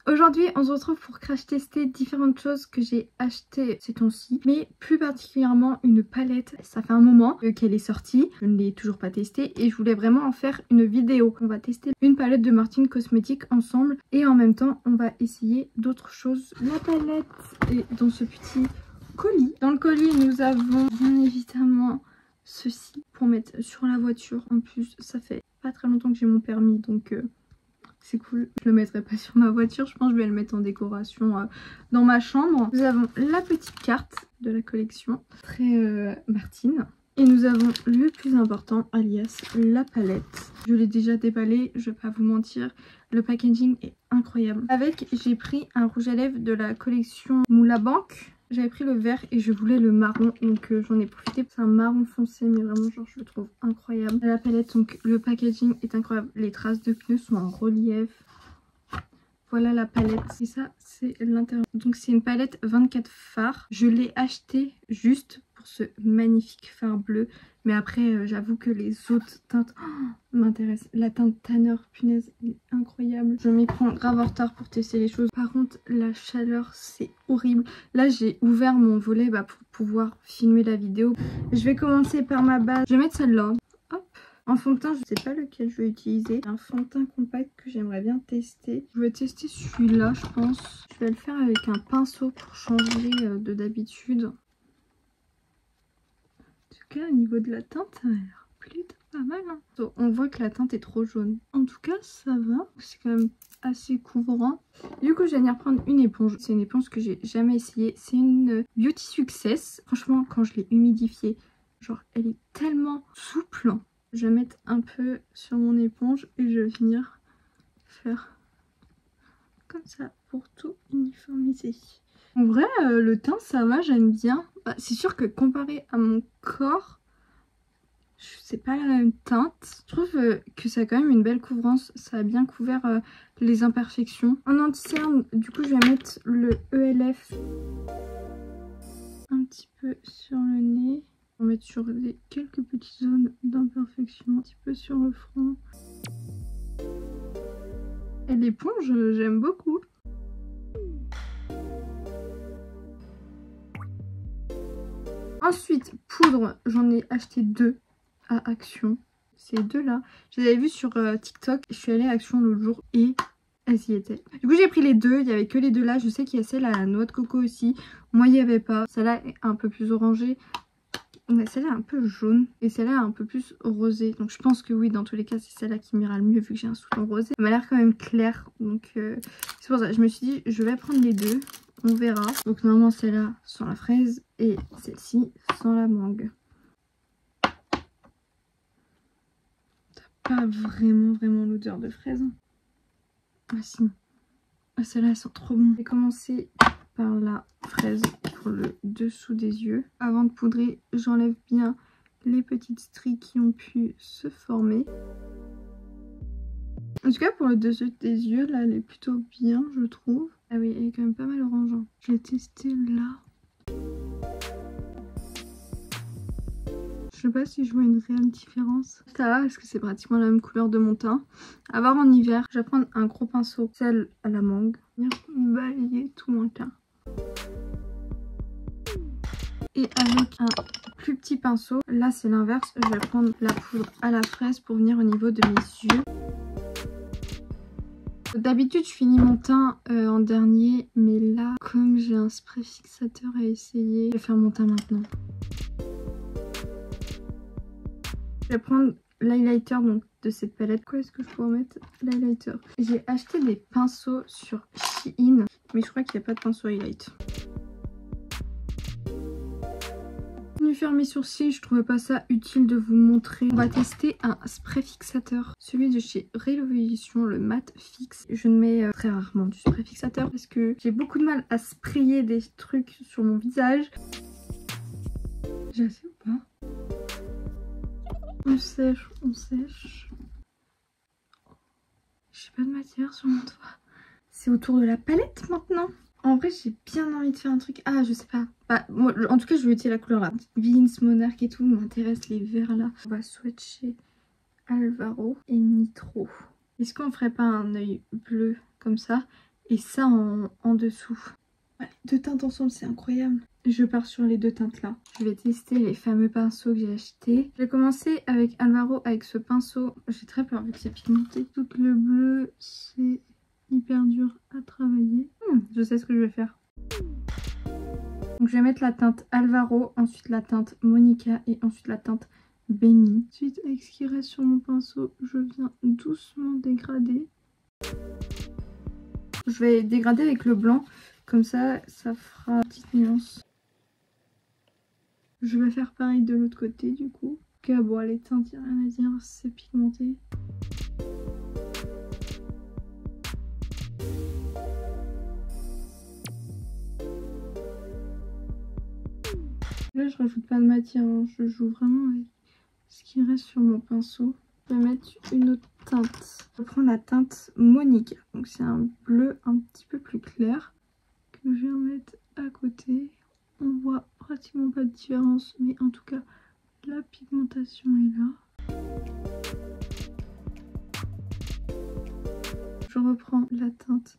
Aujourd'hui on se retrouve pour crash tester différentes choses que j'ai achetées ces temps-ci, mais plus particulièrement une palette. Ça fait un moment qu'elle est sortie, je ne l'ai toujours pas testée et je voulais vraiment en faire une vidéo. On va tester une palette de Martine Cosmetics ensemble et en même temps on va essayer d'autres choses. La palette est dans ce petit colis. Dans le colis nous avons bien évidemment ceci pour mettre sur la voiture. En plus ça fait pas très longtemps que j'ai mon permis donc c'est cool. Je le mettrai pas sur ma voiture, je pense que je vais le mettre en décoration dans ma chambre. Nous avons la petite carte de la collection, très Martine. Et nous avons le plus important, alias la palette. Je l'ai déjà déballée, je vais pas vous mentir. Le packaging est incroyable. Avec, j'ai pris un rouge à lèvres de la collection Moula Banque. J'avais pris le vert et je voulais le marron, donc j'en ai profité. C'est un marron foncé, mais vraiment genre je le trouve incroyable. La palette, donc le packaging est incroyable. Les traces de pneus sont en relief. Voilà la palette. Et ça, c'est l'intérieur. Donc c'est une palette 24 fards. Je l'ai achetée juste pour ce magnifique fard bleu. Mais après, j'avoue que les autres teintes m'intéressent. La teinte Tanner, punaise, elle est incroyable. Je m'y prends grave en retard pour tester les choses. Par contre, la chaleur, c'est horrible. Là, j'ai ouvert mon volet pour pouvoir filmer la vidéo. Je vais commencer par ma base. Je vais mettre celle-là. Hop. En fond de teint, je ne sais pas lequel je vais utiliser. Un fond de teint compact que j'aimerais bien tester. Je vais tester celui-là, je pense. Je vais le faire avec un pinceau pour changer de d'habitude. En tout cas, au niveau de la teinte, ça a l'air plutôt pas mal. Hein. On voit que la teinte est trop jaune. En tout cas, ça va. C'est quand même assez couvrant. Du coup, je vais venir prendre une éponge. C'est une éponge que j'ai jamais essayée. C'est une Beauty Success. Franchement, quand je l'ai humidifiée, genre, elle est tellement souple. Je vais mettre un peu sur mon éponge et je vais venir faire comme ça pour tout uniformiser. En vrai, le teint, ça va, j'aime bien. C'est sûr que comparé à mon corps, c'est pas la même teinte. Je trouve que ça a quand même une belle couvrance. Ça a bien couvert les imperfections. En anti-cerne, du coup, je vais mettre le ELF un petit peu sur le nez. On va mettre sur quelques petites zones d'imperfection, un petit peu sur le front. Et l'éponge, j'aime beaucoup. Ensuite, poudre, j'en ai acheté 2 à Action. Ces deux-là, je les avais vus sur TikTok. Je suis allée à Action l'autre jour et elles y étaient. Du coup, j'ai pris les deux. Il n'y avait que les deux là. Je sais qu'il y a celle à la noix de coco aussi. Moi, il n'y avait pas. Celle-là est un peu plus orangée. Celle-là est un peu jaune. Et celle-là est un peu plus rosée. Donc, je pense que oui, dans tous les cas, c'est celle-là qui m'ira le mieux vu que j'ai un sous-ton rosé. Elle m'a l'air quand même claire. Donc, c'est pour ça. Je me suis dit, je vais prendre les deux. On verra. Donc normalement celle-là sans la fraise et celle-ci sans la mangue. T'as pas vraiment l'odeur de fraise. Ah si. Ah, celle-là elles sont trop bonnes. Je vais commencer par la fraise pour le dessous des yeux. Avant de poudrer, j'enlève bien les petites stries qui ont pu se former. En tout cas pour le dessous des yeux, là elle est plutôt bien je trouve. Ah oui, elle est quand même pas mal orangeante. Je l'ai testée là. Je sais pas si je vois une réelle différence. Ça va parce que c'est pratiquement la même couleur de mon teint. À voir en hiver, je vais prendre un gros pinceau, celle à la mangue. Venir balayer tout mon teint. Et avec un plus petit pinceau, là c'est l'inverse, je vais prendre la poudre à la fraise pour venir au niveau de mes yeux. D'habitude je finis mon teint en dernier, mais là comme j'ai un spray fixateur à essayer, je vais faire mon teint maintenant. Je vais prendre l'highlighter donc de cette palette. Quoi est-ce que je pourrais mettre l'highlighter? J'ai acheté des pinceaux sur Shein, mais je crois qu'il n'y a pas de pinceau highlight. Faire mes sourcils, je trouvais pas ça utile de vous montrer. On va tester un spray fixateur, celui de chez Revolution, le Matte Fix. Je ne mets très rarement du spray fixateur parce que j'ai beaucoup de mal à sprayer des trucs sur mon visage. J'ai assez ou pas? On sèche, on sèche. J'ai pas de matière sur mon doigt. C'est autour de la palette maintenant. En vrai, j'ai bien envie de faire un truc. Ah, je sais pas. Moi, en tout cas, je vais utiliser la couleur là. Vince, Monarch et tout m'intéresse, les verts là. On va swatcher Alvaro et Nitro. Est-ce qu'on ferait pas un œil bleu comme ça et ça en dessous. Ouais, deux teintes ensemble, c'est incroyable. Je pars sur les deux teintes là. Je vais tester les fameux pinceaux que j'ai achetés. Je vais commencer avec Alvaro avec ce pinceau. J'ai très peur vu que c'est pigmenté. Tout le bleu, c'est hyper dur à travailler. Je sais ce que je vais faire. Donc je vais mettre la teinte Alvaro, ensuite la teinte Monica et ensuite la teinte Benny. Ensuite avec ce qui reste sur mon pinceau, je viens doucement dégrader. Je vais dégrader avec le blanc, comme ça, ça fera une petite nuance. Je vais faire pareil de l'autre côté du coup. Ok, bon les teintes, il n'y a rien à dire, c'est pigmenté. Là je rajoute pas de matière, hein. Je joue vraiment avec ce qui reste sur mon pinceau. Je vais mettre une autre teinte. Je prends la teinte Monica. Donc c'est un bleu un petit peu plus clair que je vais mettre à côté. On voit pratiquement pas de différence, mais en tout cas la pigmentation est là. Je reprends la teinte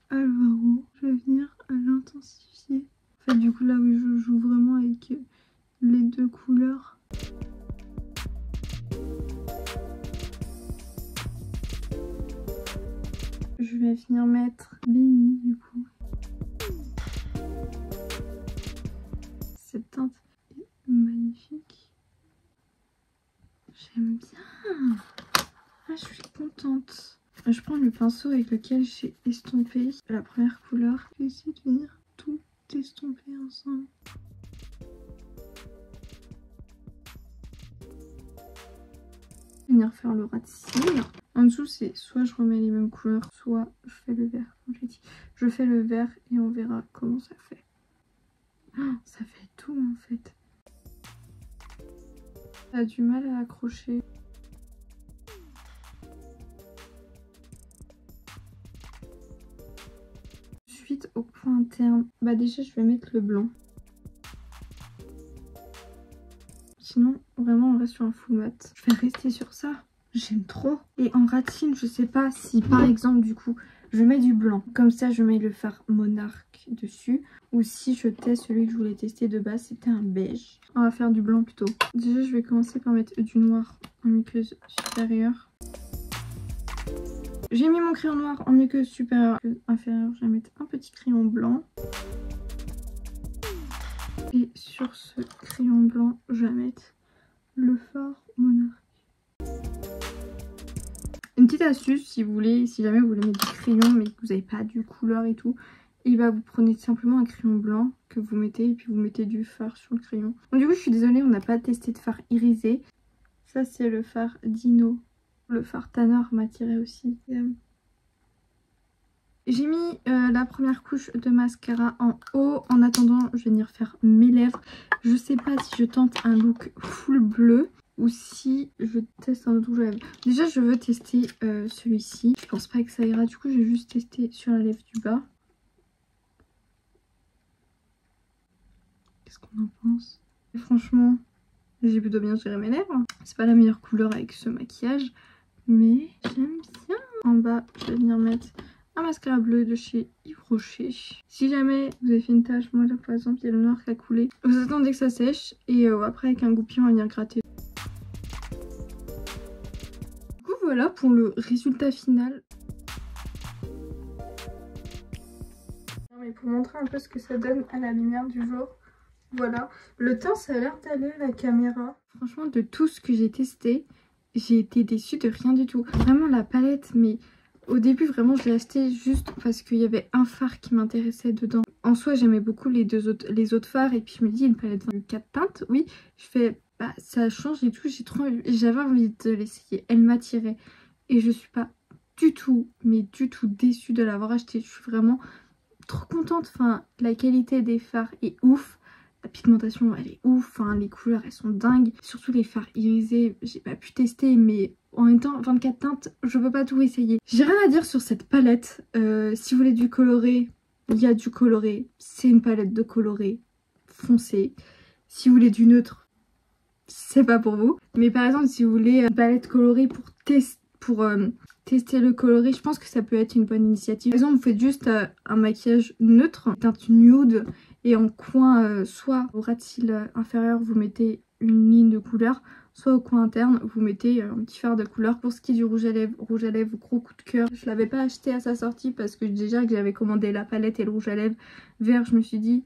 Alvaro. Je vais venir l'intensifier. En fait du coup là oui je joue vraiment avec les deux couleurs. Je vais venir mettre Benny du coup. Cette teinte est magnifique. J'aime bien. Ah, je suis contente. Je prends le pinceau avec lequel j'ai estompé la première couleur. Je vais essayer de venir tout estomper ensemble. Venir faire le ras de cils. En dessous c'est soit je remets les mêmes couleurs, soit je fais le vert. Comme j'ai dit, je fais le vert et on verra comment ça fait. Oh, ça fait tout en fait. Ça a du mal à accrocher. Ensuite au point interne, bah déjà je vais mettre le blanc. Sinon vraiment on reste sur un full mat. Je vais rester sur ça. J'aime trop. Et en ratine, je sais pas si par exemple du coup je mets du blanc. Comme ça je mets le fard Monarch dessus. Ou si je teste celui que je voulais tester de base, c'était un beige. On va faire du blanc plutôt. Déjà je vais commencer par mettre du noir en muqueuse supérieure. J'ai mis mon crayon noir en muqueuse supérieure. Inférieure, je vais mettre un petit crayon blanc. Et sur ce crayon blanc, je vais mettre le fard Monarch. Une petite astuce si vous voulez, si jamais vous voulez mettre du crayon mais que vous n'avez pas du couleur et tout, et bah vous prenez simplement un crayon blanc que vous mettez et puis vous mettez du fard sur le crayon. Donc du coup je suis désolée, on n'a pas testé de fard irisé. Ça c'est le fard Dino. Le fard Tanner m'a tiré aussi. J'ai mis la première couche de mascara en haut. En attendant, je vais venir faire mes lèvres. Je sais pas si je tente un look full bleu ou si je teste un autre rouge à lèvres. Déjà, je veux tester celui-ci. Je pense pas que ça ira. Du coup, je vais juste tester sur la lèvre du bas. Qu'est-ce qu'on en pense? Et franchement, j'ai plutôt bien géré mes lèvres. C'est pas la meilleure couleur avec ce maquillage, mais j'aime bien. En bas, je vais venir mettre un mascara bleu de chez Yves Rocher. Si jamais vous avez fait une tache, moi là par exemple il y a le noir qui a coulé, vous attendez que ça sèche et après avec un goupillon on va venir gratter. Du coup voilà pour le résultat final. Non, mais pour montrer un peu ce que ça donne à la lumière du jour, voilà. Le teint ça a l'air d'aller à la caméra. Franchement de tout ce que j'ai testé, j'ai été déçue de rien du tout. Vraiment la palette, mais au début vraiment je l'ai acheté juste parce qu'il y avait un fard qui m'intéressait dedans. En soi j'aimais beaucoup les autres fards et puis je me dis une palette de 4 teintes, oui. Je fais bah ça change et tout, j'avais envie de l'essayer, elle m'attirait. Et je suis pas du tout, mais du tout déçue de l'avoir acheté. Je suis vraiment trop contente, enfin la qualité des fards est ouf. La pigmentation elle est ouf, enfin, les couleurs elles sont dingues. Surtout les fards irisés, j'ai pas pu tester mais en même temps 24 teintes, je peux pas tout essayer. J'ai rien à dire sur cette palette. Si vous voulez du coloré, il y a du coloré. C'est une palette de coloré foncé. Si vous voulez du neutre, c'est pas pour vous. Mais par exemple si vous voulez une palette colorée pour tester tester le coloris, je pense que ça peut être une bonne initiative. Par exemple, vous faites juste un maquillage neutre, teinte nude, et en coin, soit au ras de cils inférieur, vous mettez une ligne de couleur, soit au coin interne, vous mettez un petit fard de couleur. Pour ce qui est du rouge à lèvres, gros coup de cœur. Je l'avais pas acheté à sa sortie parce que déjà que j'avais commandé la palette et le rouge à lèvres vert, je me suis dit...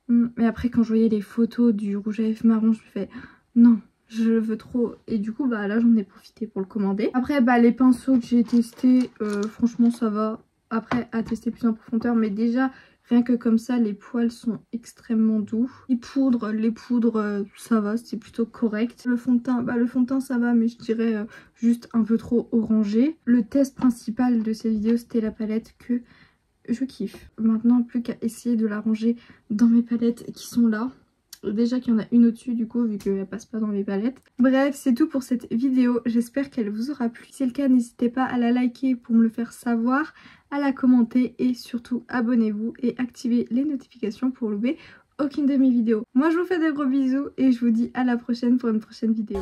Mais après, quand je voyais les photos du rouge à lèvres marron, je me fais non, je le veux trop. Et du coup, bah là, j'en ai profité pour le commander. Après, bah les pinceaux que j'ai testés, franchement, ça va. Après, à tester plus en profondeur, mais déjà, rien que comme ça, les poils sont extrêmement doux. Les poudres, ça va, c'est plutôt correct. Le fond de teint, ça va, mais je dirais juste un peu trop orangé. Le test principal de cette vidéo, c'était la palette que je kiffe. Maintenant, plus qu'à essayer de la ranger dans mes palettes qui sont là. Déjà qu'il y en a une au-dessus du coup, vu qu'elle passe pas dans mes palettes. Bref, c'est tout pour cette vidéo. J'espère qu'elle vous aura plu. Si c'est le cas, n'hésitez pas à la liker pour me le faire savoir, à la commenter et surtout abonnez-vous et activez les notifications pour louper aucune de mes vidéos. Moi, je vous fais des gros bisous et je vous dis à la prochaine pour une prochaine vidéo.